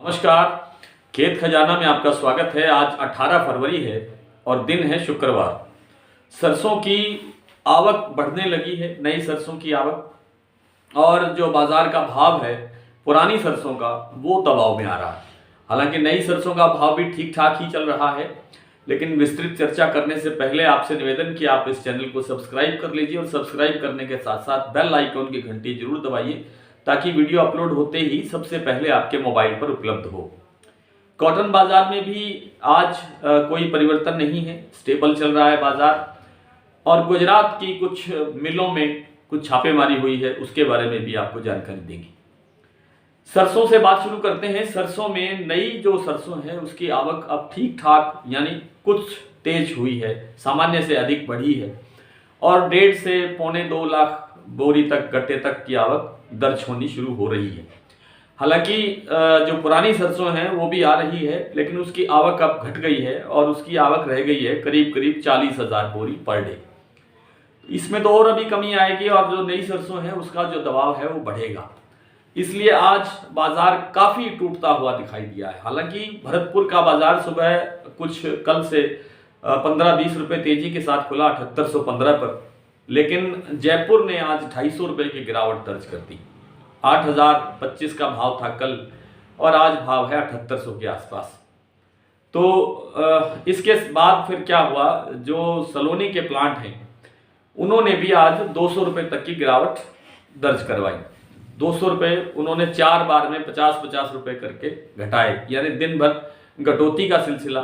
नमस्कार। खेत खजाना में आपका स्वागत है। आज 18 फरवरी है और दिन है शुक्रवार। सरसों की आवक बढ़ने लगी है, नई सरसों की आवक, और जो बाजार का भाव है पुरानी सरसों का वो दबाव में आ रहा है। हालांकि नई सरसों का भाव भी ठीक ठाक ही चल रहा है, लेकिन विस्तृत चर्चा करने से पहले आपसे निवेदन कि आप इस चैनल को सब्सक्राइब कर लीजिए और सब्सक्राइब करने के साथ साथ बेल आइकॉन की घंटी जरूर दबाइए ताकि वीडियो अपलोड होते ही सबसे पहले आपके मोबाइल पर उपलब्ध हो। कॉटन बाजार में भी आज कोई परिवर्तन नहीं है, स्टेबल चल रहा है बाजार। और गुजरात की कुछ मिलों में कुछ छापेमारी हुई है, उसके बारे में भी आपको जानकारी देंगे। सरसों से बात शुरू करते हैं। सरसों में नई जो सरसों है उसकी आवक अब ठीक ठाक यानी कुछ तेज हुई है, सामान्य से अधिक बढ़ी है और 1.5 से 1.25 लाख बोरी तक गट्टे तक की आवक दर्ज होनी शुरू हो रही है। हालांकि जो पुरानी सरसों है वो भी आ रही है, लेकिन उसकी आवक अब घट गई है और उसकी आवक रह गई है करीब करीब 40,000 बोरी पर डे। इसमें तो और अभी कमी आएगी और जो नई सरसों है उसका जो दबाव है वो बढ़ेगा, इसलिए आज बाजार काफी टूटता हुआ दिखाई दिया है। हालांकि भरतपुर का बाजार सुबह कुछ कल से 15-20 रुपए तेजी के साथ खुला 7815 पर, लेकिन जयपुर ने आज 250 रुपए की गिरावट दर्ज कर दी। 8025 का भाव था कल और आज भाव है 7800 के आसपास। तो इसके बाद फिर क्या हुआ, जो सलोनी के प्लांट हैं उन्होंने भी आज 200 रुपए तक की गिरावट दर्ज करवाई। 200 रुपए उन्होंने 4 बार में 50-50 रुपए करके घटाए, यानी दिन भर कटौती का सिलसिला,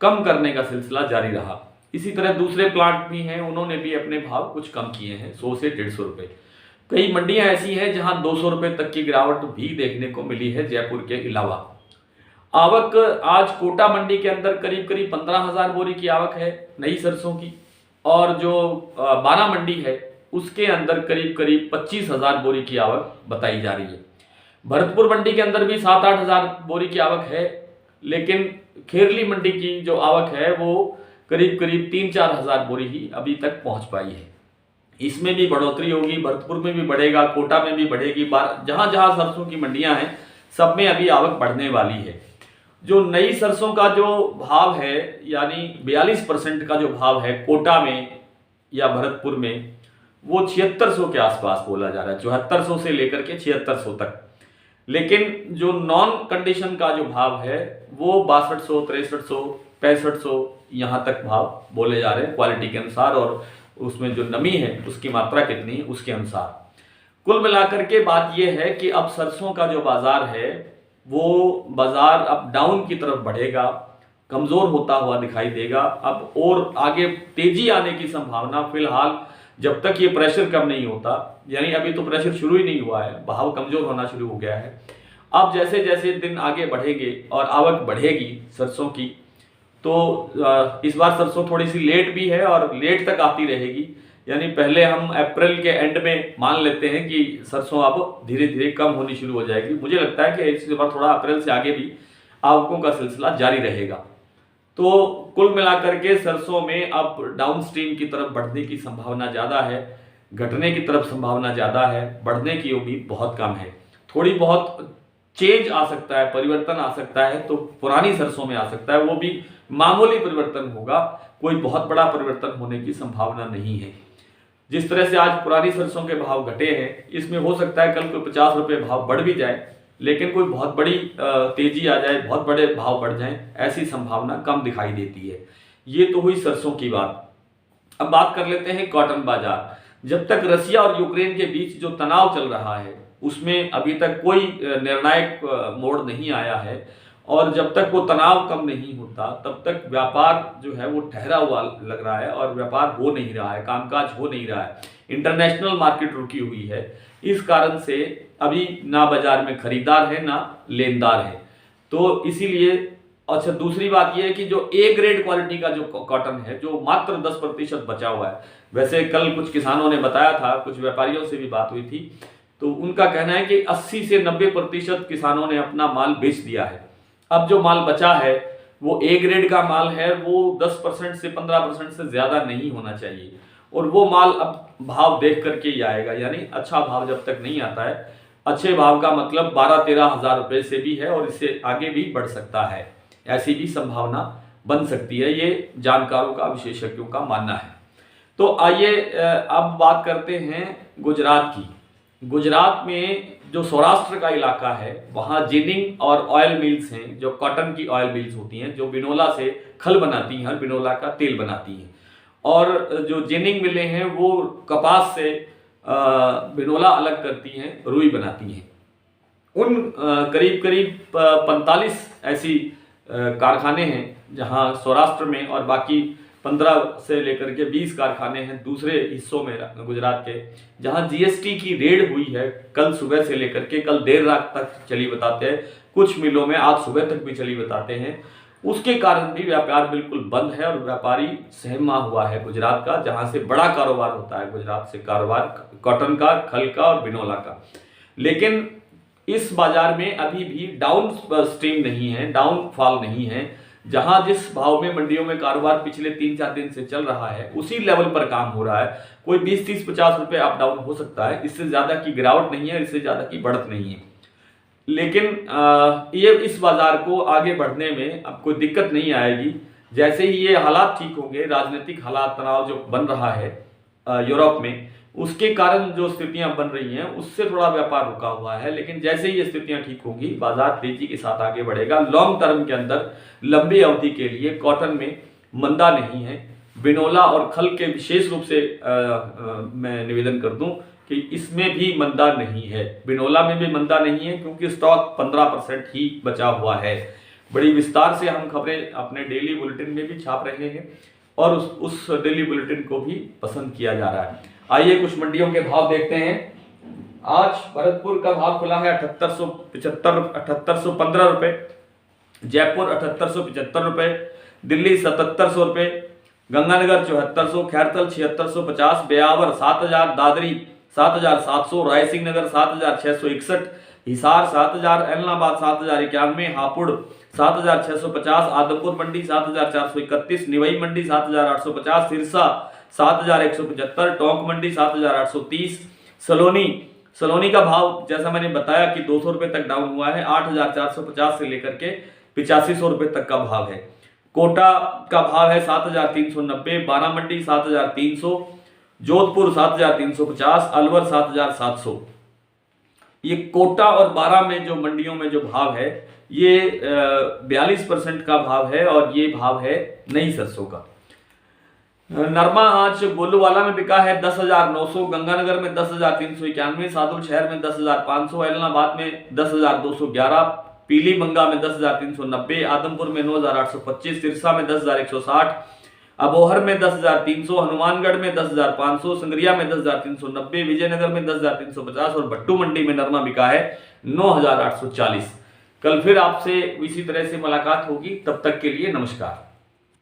कम करने का सिलसिला जारी रहा। इसी तरह दूसरे प्लांट भी हैं, उन्होंने भी अपने भाव कुछ कम किए हैं, 100 से 150 रुपए। कई मंडियां ऐसी हैं जहां 200 रुपए तक की गिरावट भी देखने को मिली है जयपुर के अलावा। आवक आज कोटा मंडी के अंदर करीब करीब 15,000 बोरी की आवक है नई सरसों की, और जो बारा मंडी है उसके अंदर करीब करीब 25,000 बोरी की आवक बताई जा रही है। भरतपुर मंडी के अंदर भी 7-8 हजार बोरी की आवक है, लेकिन खेरली मंडी की जो आवक है वो करीब करीब 3-4 हजार बोरी ही अभी तक पहुंच पाई है। इसमें भी बढ़ोतरी होगी, भरतपुर में भी बढ़ेगा, कोटा में भी बढ़ेगी। जहां जहां सरसों की मंडियां हैं सब में अभी आवक बढ़ने वाली है। जो नई सरसों का जो भाव है यानी 42% का जो भाव है कोटा में या भरतपुर में, वो 7600 के आसपास बोला जा रहा है, 7400 से लेकर के 7600 तक। लेकिन जो नॉन कंडीशन का जो भाव है वो 6200, 6300, 6500 यहां तक भाव बोले जा रहे हैं क्वालिटी के अनुसार, और उसमें जो नमी है उसकी मात्रा कितनी है उसके अनुसार। कुल मिलाकर के बात यह है कि अब सरसों का जो बाजार है वो बाजार अब डाउन की तरफ बढ़ेगा, कमजोर होता हुआ दिखाई देगा। अब और आगे तेजी आने की संभावना फिलहाल जब तक ये प्रेशर कम नहीं होता, यानी अभी तो प्रेशर शुरू ही नहीं हुआ है, भाव कमजोर होना शुरू हो गया है। अब जैसे जैसे दिन आगे बढ़ेंगे और आवक बढ़ेगी सरसों की, तो इस बार सरसों थोड़ी सी लेट भी है और लेट तक आती रहेगी। यानी पहले हम अप्रैल के एंड में मान लेते हैं कि सरसों अब धीरे धीरे कम होनी शुरू हो जाएगी। मुझे लगता है कि इस बार थोड़ा अप्रैल से आगे भी आवकों का सिलसिला जारी रहेगा। तो कुल मिलाकर के सरसों में अब डाउन स्ट्रीम की तरफ बढ़ने की संभावना ज्यादा है, घटने की तरफ संभावना ज्यादा है, बढ़ने की उम्मीद बहुत कम है। थोड़ी बहुत चेंज आ सकता है, परिवर्तन आ सकता है, तो पुरानी सरसों में आ सकता है, वो भी मामूली परिवर्तन होगा, कोई बहुत बड़ा परिवर्तन होने की संभावना नहीं है। जिस तरह से आज पुरानी सरसों के भाव घटे हैं, इसमें हो सकता है कल को 50 रुपए भाव बढ़ भी जाए, लेकिन कोई बहुत बड़ी तेजी आ जाए, बहुत बड़े भाव बढ़ जाएं, ऐसी संभावना कम दिखाई देती है। ये तो हुई सरसों की बात। अब बात कर लेते हैं कॉटन बाजार। जब तक रसिया और यूक्रेन के बीच जो तनाव चल रहा है उसमें अभी तक कोई निर्णायक मोड़ नहीं आया है, और जब तक वो तनाव कम नहीं होता तब तक व्यापार जो है वो ठहरा हुआ लग रहा है और व्यापार हो नहीं रहा है, कामकाज हो नहीं रहा है। इंटरनेशनल मार्केट रुकी हुई है, इस कारण से अभी ना बाजार में खरीदार है ना लेनदार है। तो इसीलिए अच्छा, दूसरी बात यह है कि जो ए ग्रेड क्वालिटी का जो कॉटन है जो मात्र 10% बचा हुआ है। वैसे कल कुछ किसानों ने बताया था, कुछ व्यापारियों से भी बात हुई थी, तो उनका कहना है कि 80 से 90% किसानों ने अपना माल बेच दिया है। अब जो माल बचा है वो ए ग्रेड का माल है, वो 10% से 15% से ज्यादा नहीं होना चाहिए, और वो माल अब भाव देख करके ही आएगा। यानी अच्छा भाव जब तक नहीं आता है अच्छे भाव का मतलब 12-13 हज़ार रुपये से भी है और इससे आगे भी बढ़ सकता है, ऐसी भी संभावना बन सकती है, ये जानकारों का, विशेषज्ञों का मानना है। तो आइए अब बात करते हैं गुजरात की। गुजरात में जो सौराष्ट्र का इलाका है वहाँ जिनिंग और ऑयल मिल्स हैं, जो कॉटन की ऑयल मिल्स होती हैं, जो बिनोला से खल बनाती हैं और बिनोला का तेल बनाती हैं, और जो जिनिंग मिलें हैं वो कपास से बिनोला अलग करती हैं, रुई बनाती हैं। उन करीब करीब 45 ऐसी कारखाने हैं जहां सौराष्ट्र में, और बाकी 15 से लेकर के 20 कारखाने हैं दूसरे हिस्सों में गुजरात के, जहां जीएसटी की रेड हुई है कल सुबह से लेकर के कल देर रात तक चली बताते हैं, कुछ मिलों में आज सुबह तक भी चली बताते हैं। उसके कारण भी व्यापार बिल्कुल बंद है और व्यापारी सहमा हुआ है गुजरात का, जहां से बड़ा कारोबार होता है गुजरात से कारोबार कॉटन का, खल का और बिनोला का। लेकिन इस बाजार में अभी भी डाउन स्ट्रीम नहीं है, डाउनफॉल नहीं है। जहां जिस भाव में मंडियों में कारोबार पिछले 3-4 दिन से चल रहा है उसी लेवल पर काम हो रहा है। कोई 20-30-50 रुपए अप डाउन हो सकता है, इससे ज्यादा की गिरावट नहीं है, इससे ज्यादा की बढ़त नहीं है। लेकिन ये इस बाजार को आगे बढ़ने में अब कोई दिक्कत नहीं आएगी। जैसे ही ये हालात ठीक होंगे, राजनीतिक हालात, तनाव जो बन रहा है यूरोप में, उसके कारण जो स्थितियां बन रही हैं उससे थोड़ा व्यापार रुका हुआ है। लेकिन जैसे ही ये स्थितियां ठीक होंगी बाजार तेजी के साथ आगे बढ़ेगा। लॉन्ग टर्म के अंदर, लंबी अवधि के लिए कॉटन में मंदा नहीं है। बिनोला और खल के विशेष रूप से मैं निवेदन कर दूं कि इसमें भी मंदा नहीं है, बिनोला में भी मंदा नहीं है, क्योंकि स्टॉक 15% ही बचा हुआ है। बड़ी विस्तार से हम खबरें अपने डेली बुलेटिन में भी छाप रहे हैं और उस डेली बुलेटिन को भी पसंद किया जा रहा है। आइए कुछ मंडियों के भाव देखते हैं। आज भरतपुर का भाव खुला है 7815 रुपए, जयपुर 7875 रुपए, दिल्ली 7700 रुपए, गंगानगर 7400, खैरतल 7650, ब्यावर 7000, दादरी 7700, रायसिंह नगर 7661, हिसार 7000, एलनाबाद 7091, हापुड़ 7650, आदमपुर मंडी 7431, निवई मंडी 7850, सिरसा 7175, टोंक मंडी 7830, सलोनी का भाव जैसा मैंने बताया कि 200 रुपए तक डाउन हुआ है, 8450 से लेकर के 8500 रुपए तक का भाव है। कोटा का भाव है 7390, बारा मंडी 7300, जोधपुर 7350, अलवर 7700। ये कोटा और बारा में जो मंडियों में जो भाव है ये 42% का भाव है और ये भाव है नई सरसों का। नरमा आज गोलूवाला में बिका है 10,900, गंगानगर में 10,391, सादुल शहर में 10,500, एलनाबाद में 10,211, पीली बंगा में 10,390, आदमपुर में 9,825, सिरसा में 10,160, अबोहर में 10,300, हनुमानगढ़ में 10,500, संगरिया में 10,390, विजयनगर में 10,350 और भट्टू मंडी में नरमा बिका है 9,840। कल फिर आपसे इसी तरह से मुलाकात होगी, तब तक के लिए नमस्कार।